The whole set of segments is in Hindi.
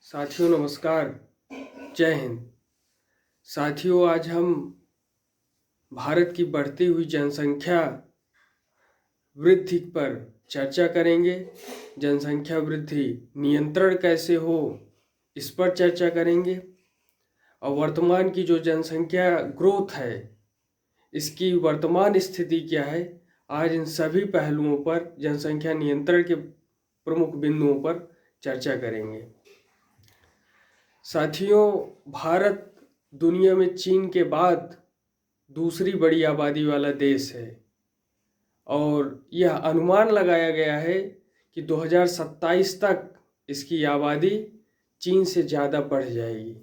साथियों नमस्कार, जय हिंद। साथियों, आज हम भारत की बढ़ती हुई जनसंख्या वृद्धि पर चर्चा करेंगे। जनसंख्या वृद्धि नियंत्रण कैसे हो, इस पर चर्चा करेंगे। और वर्तमान की जो जनसंख्या ग्रोथ है, इसकी वर्तमान स्थिति क्या है, आज इन सभी पहलुओं पर, जनसंख्या नियंत्रण के प्रमुख बिंदुओं पर चर्चा करेंगे। साथियों, भारत दुनिया में चीन के बाद दूसरी बड़ी आबादी वाला देश है और यह अनुमान लगाया गया है कि 2027 तक इसकी आबादी चीन से ज़्यादा बढ़ जाएगी।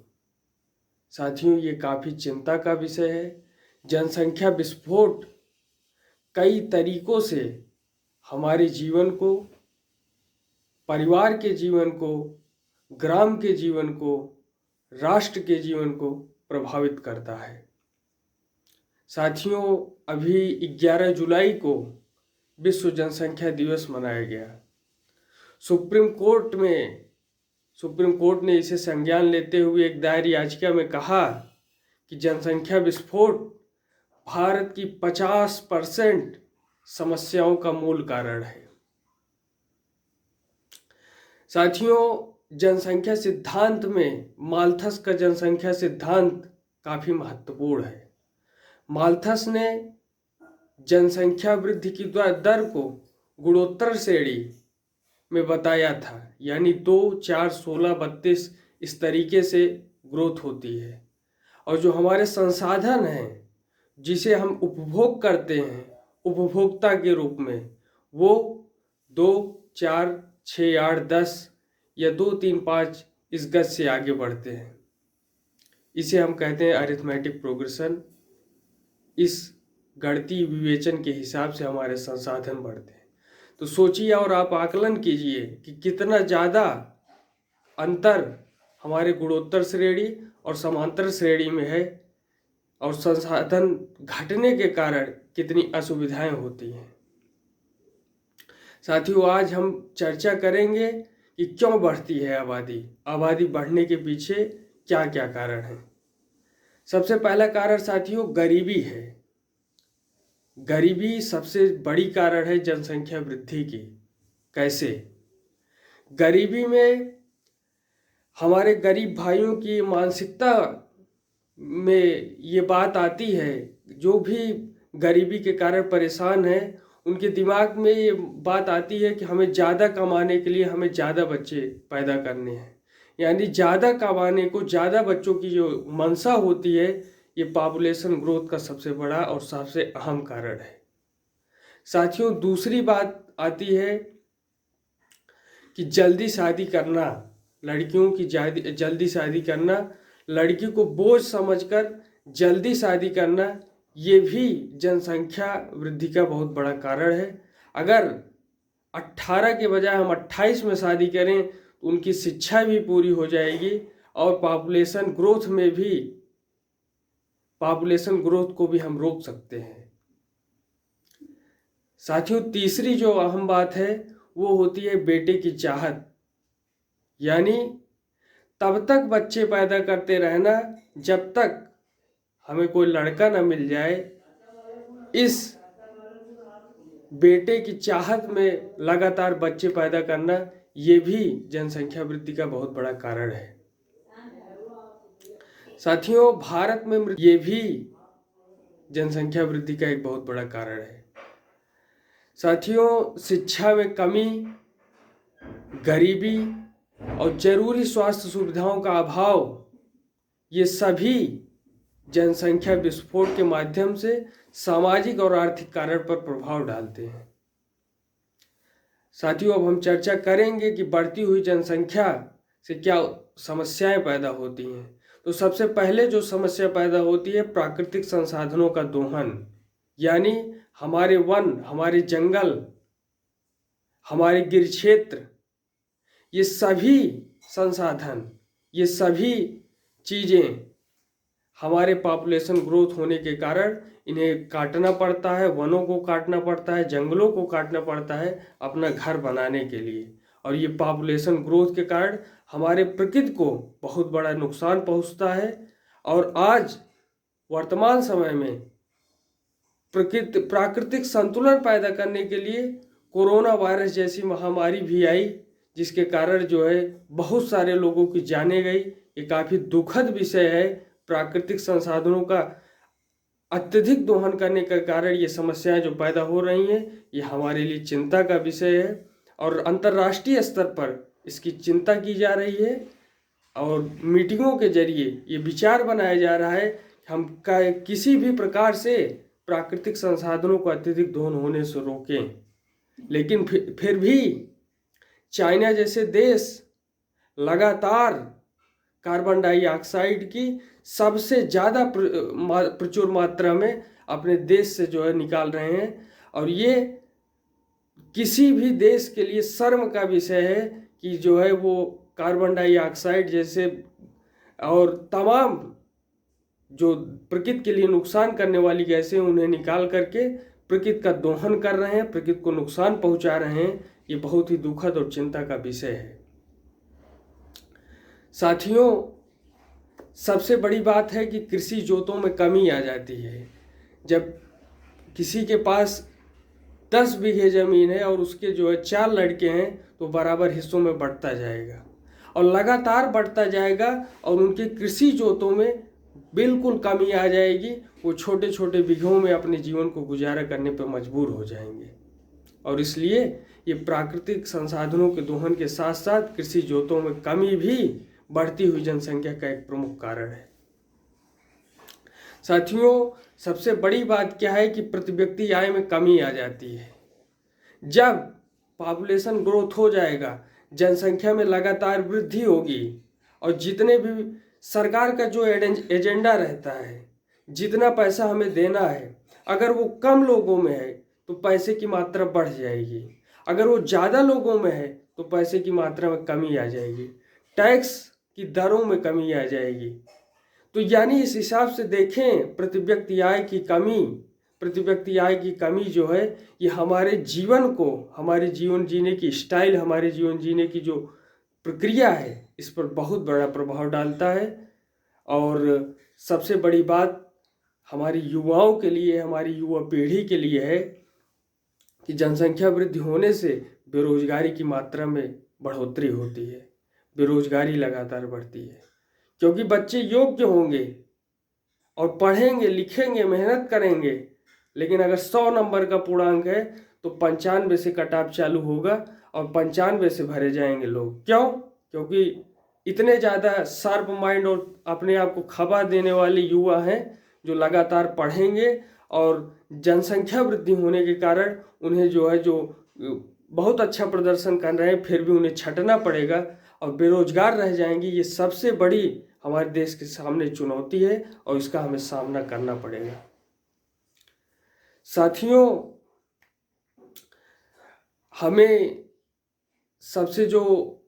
साथियों, ये काफ़ी चिंता का विषय है। जनसंख्या विस्फोट कई तरीकों से हमारे जीवन को, परिवार के जीवन को, ग्राम के जीवन को, राष्ट्र के जीवन को प्रभावित करता है। साथियों, अभी 11 जुलाई को विश्व जनसंख्या दिवस मनाया गया। सुप्रीम कोर्ट ने इसे संज्ञान लेते हुए एक दायर याचिका में कहा कि जनसंख्या विस्फोट भारत की 50% समस्याओं का मूल कारण है। साथियों, जनसंख्या सिद्धांत में माल्थस का जनसंख्या सिद्धांत काफ़ी महत्वपूर्ण है। माल्थस ने जनसंख्या वृद्धि की दर को गुणोत्तर श्रेणी में बताया था, यानी 2, 4, 16, 32 इस तरीके से ग्रोथ होती है। और जो हमारे संसाधन हैं, जिसे हम उपभोग करते हैं उपभोक्ता के रूप में, वो 2, 4, 6, 8, 10 या 2, 3, 5 इस गज से आगे बढ़ते हैं। इसे हम कहते हैं अरिथमेटिक प्रोग्रेशन। इस गणितीय विवेचन के हिसाब से हमारे संसाधन बढ़ते हैं। तो सोचिए और आप आकलन कीजिए कि कितना ज़्यादा अंतर हमारे गुणोत्तर श्रेणी और समांतर श्रेणी में है और संसाधन घटने के कारण कितनी असुविधाएं होती हैं। साथियों, आज हम चर्चा करेंगे कि क्यों बढ़ती है आबादी बढ़ने के पीछे क्या क्या कारण है। सबसे पहला कारण साथियों गरीबी है। गरीबी सबसे बड़ी कारण है जनसंख्या वृद्धि की। कैसे? गरीबी में हमारे गरीब भाइयों की मानसिकता में ये बात आती है, जो भी गरीबी के कारण परेशान है उनके दिमाग में ये बात आती है कि हमें ज़्यादा कमाने के लिए हमें ज़्यादा बच्चे पैदा करने हैं। यानी ज़्यादा कमाने को, ज़्यादा बच्चों की जो मंशा होती है, ये पॉपुलेशन ग्रोथ का सबसे बड़ा और सबसे अहम कारण है। साथियों, दूसरी बात आती है कि जल्दी शादी करना, लड़कियों की जल्दी शादी करना, लड़की को बोझ समझकर जल्दी शादी करना, ये भी जनसंख्या वृद्धि का बहुत बड़ा कारण है। अगर 18 के बजाय हम 28 में शादी करें तो उनकी शिक्षा भी पूरी हो जाएगी और पॉपुलेशन ग्रोथ को भी हम रोक सकते हैं। साथियों, तीसरी जो अहम बात है वो होती है बेटे की चाहत, यानी तब तक बच्चे पैदा करते रहना जब तक हमें कोई लड़का ना मिल जाए। इस बेटे की चाहत में लगातार बच्चे पैदा करना, ये भी जनसंख्या वृद्धि का बहुत बड़ा कारण है। साथियों, भारत में ये भी जनसंख्या वृद्धि का एक बहुत बड़ा कारण है। साथियों, शिक्षा में कमी, गरीबी और जरूरी स्वास्थ्य सुविधाओं का अभाव, ये सभी जनसंख्या विस्फोट के माध्यम से सामाजिक और आर्थिक कारण पर प्रभाव डालते हैं। साथियों, अब हम चर्चा करेंगे कि बढ़ती हुई जनसंख्या से क्या समस्याएं पैदा होती हैं। तो सबसे पहले जो समस्या पैदा होती है, प्राकृतिक संसाधनों का दोहन, यानी हमारे वन, हमारे जंगल, हमारे गिर क्षेत्र, ये सभी संसाधन, ये सभी चीज़ें हमारे पॉपुलेशन ग्रोथ होने के कारण इन्हें काटना पड़ता है, वनों को काटना पड़ता है, जंगलों को काटना पड़ता है अपना घर बनाने के लिए। और ये पॉपुलेशन ग्रोथ के कारण हमारे प्रकृति को बहुत बड़ा नुकसान पहुंचता है। और आज वर्तमान समय में प्राकृतिक संतुलन पैदा करने के लिए कोरोना वायरस जैसी महामारी भी आई, जिसके कारण जो है बहुत सारे लोगों की जानें गई। ये काफ़ी दुखद विषय है। प्राकृतिक संसाधनों का अत्यधिक दोहन करने के कारण ये समस्याएं जो पैदा हो रही हैं, ये हमारे लिए चिंता का विषय है और अंतर्राष्ट्रीय स्तर पर इसकी चिंता की जा रही है। और मीटिंगों के जरिए ये विचार बनाया जा रहा है कि हम किसी भी प्रकार से प्राकृतिक संसाधनों को अत्यधिक दोहन होने से रोकें। लेकिन फिर भी चाइना जैसे देश लगातार कार्बन डाइऑक्साइड की सबसे ज़्यादा प्रचुर मात्रा में अपने देश से जो है निकाल रहे हैं। और ये किसी भी देश के लिए शर्म का विषय है कि जो है वो कार्बन डाइऑक्साइड जैसे और तमाम जो प्रकृति के लिए नुकसान करने वाली गैसें उन्हें निकाल करके प्रकृति का दोहन कर रहे हैं, प्रकृति को नुकसान पहुंचा रहे हैं। ये बहुत ही दुखद और चिंता का विषय है। साथियों, सबसे बड़ी बात है कि कृषि जोतों में कमी आ जाती है। जब किसी के पास 10 बीघे ज़मीन है और उसके जो है 4 लड़के हैं तो बराबर हिस्सों में बढ़ता जाएगा और लगातार बढ़ता जाएगा और उनके कृषि जोतों में बिल्कुल कमी आ जाएगी। वो छोटे छोटे बीघों में अपने जीवन को गुजारा करने पर मजबूर हो जाएंगे। और इसलिए ये प्राकृतिक संसाधनों के दोहन के साथ साथ कृषि जोतों में कमी भी बढ़ती हुई जनसंख्या का एक प्रमुख कारण है। साथियों, सबसे बड़ी बात क्या है कि प्रति व्यक्ति आय में कमी आ जाती है। जब पॉपुलेशन ग्रोथ हो जाएगा, जनसंख्या में लगातार वृद्धि होगी और जितने भी सरकार का जो एजेंडा रहता है, जितना पैसा हमें देना है, अगर वो कम लोगों में है तो पैसे की मात्रा बढ़ जाएगी, अगर वो ज़्यादा लोगों में है तो पैसे की मात्रा में कमी आ जाएगी, टैक्स की दरों में कमी आ जाएगी। तो यानी इस हिसाब से देखें, प्रति व्यक्ति आय की कमी जो है ये हमारे जीवन को, हमारे जीवन जीने की स्टाइल, हमारे जीवन जीने की जो प्रक्रिया है, इस पर बहुत बड़ा प्रभाव डालता है। और सबसे बड़ी बात हमारी युवाओं के लिए, हमारी युवा पीढ़ी के लिए है कि जनसंख्या वृद्धि होने से बेरोजगारी की मात्रा में बढ़ोतरी होती है, बेरोजगारी लगातार बढ़ती है। क्योंकि बच्चे योग्य होंगे और पढ़ेंगे, लिखेंगे, मेहनत करेंगे, लेकिन अगर 100 नंबर का पूर्णांक है तो 95 से कट ऑफ चालू होगा और 95 से भरे जाएंगे लोग। क्यों? क्योंकि इतने ज़्यादा शार्प माइंड और अपने आप को खबा देने वाले युवा हैं जो लगातार पढ़ेंगे और जनसंख्या वृद्धि होने के कारण उन्हें जो है जो बहुत अच्छा प्रदर्शन कर रहे हैं फिर भी उन्हें छंटना पड़ेगा और बेरोजगार रह जाएंगे। ये सबसे बड़ी हमारे देश के सामने चुनौती है और इसका हमें सामना करना पड़ेगा। साथियों, हमें सबसे जो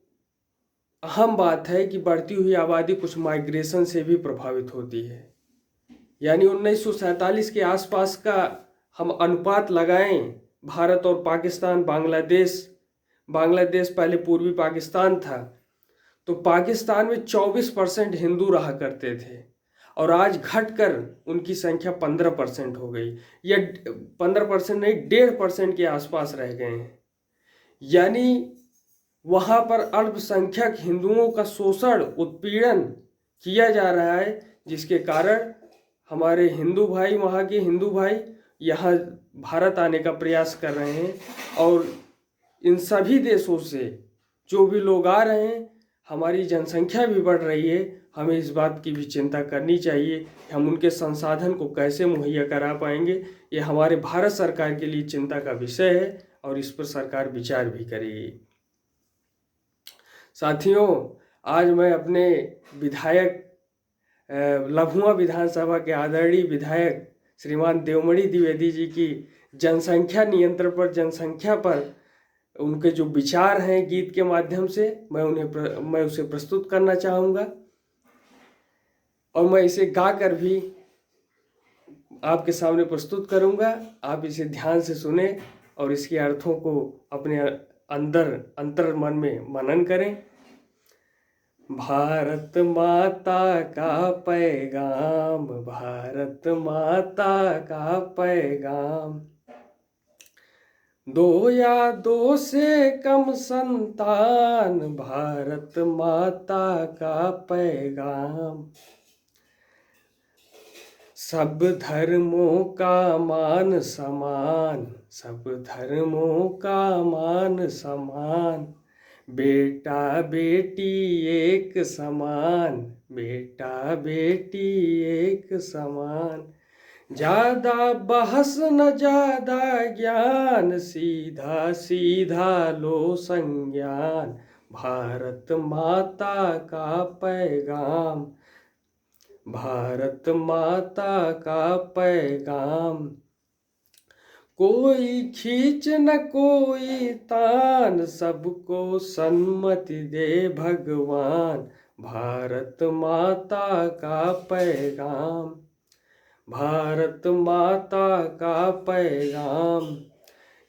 अहम बात है कि बढ़ती हुई आबादी कुछ माइग्रेशन से भी प्रभावित होती है। यानी 1947 के आसपास का हम अनुपात लगाएं, भारत और पाकिस्तान, बांग्लादेश पहले पूर्वी पाकिस्तान था, तो पाकिस्तान में 24% हिंदू रहा करते थे और आज घटकर उनकी संख्या 15% हो गई, या 15% नहीं, 1.5% के आसपास रह गए हैं। यानी वहाँ पर अल्पसंख्यक हिंदुओं का शोषण, उत्पीड़न किया जा रहा है, जिसके कारण हमारे हिंदू भाई, वहाँ के हिंदू भाई यहाँ भारत आने का प्रयास कर रहे हैं। और इन सभी देशों से जो भी लोग आ रहे हैं, हमारी जनसंख्या भी बढ़ रही है। हमें इस बात की भी चिंता करनी चाहिए कि हम उनके संसाधन को कैसे मुहैया करा पाएंगे। ये हमारे भारत सरकार के लिए चिंता का विषय है और इस पर सरकार विचार भी करेगी। साथियों, आज मैं अपने विधायक, लभुआ विधानसभा के आदरणीय विधायक श्रीमान देवमणि द्विवेदी जी की जनसंख्या नियंत्रण पर, जनसंख्या पर उनके जो विचार हैं गीत के माध्यम से मैं उसे प्रस्तुत करना चाहूँगा और मैं इसे गाकर भी आपके सामने प्रस्तुत करूँगा। आप इसे ध्यान से सुने और इसके अर्थों को अपने अंतर मन में मनन करें। भारत माता का पैगाम, भारत माता का पैगाम। दो या दो से कम संतान, भारत माता का पैगाम। सब धर्मों का मान समान, सब धर्मों का मान समान। बेटा बेटी एक समान, बेटा बेटी एक समान। ज्यादा बहस न ज्यादा ज्ञान, सीधा सीधा लो संज्ञान। भारत माता का पैगाम, भारत माता का पैगाम। कोई खींच न कोई तान, सबको सन्मति दे भगवान। भारत माता का पैगाम, भारत माता का पैगाम।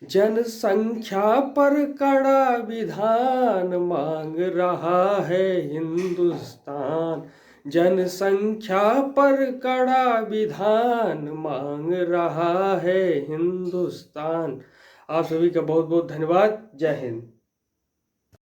जनसंख्या पर कड़ा विधान, मांग रहा है हिंदुस्तान। जनसंख्या पर कड़ा विधान, मांग रहा है हिंदुस्तान। आप सभी का बहुत बहुत धन्यवाद। जय हिंद।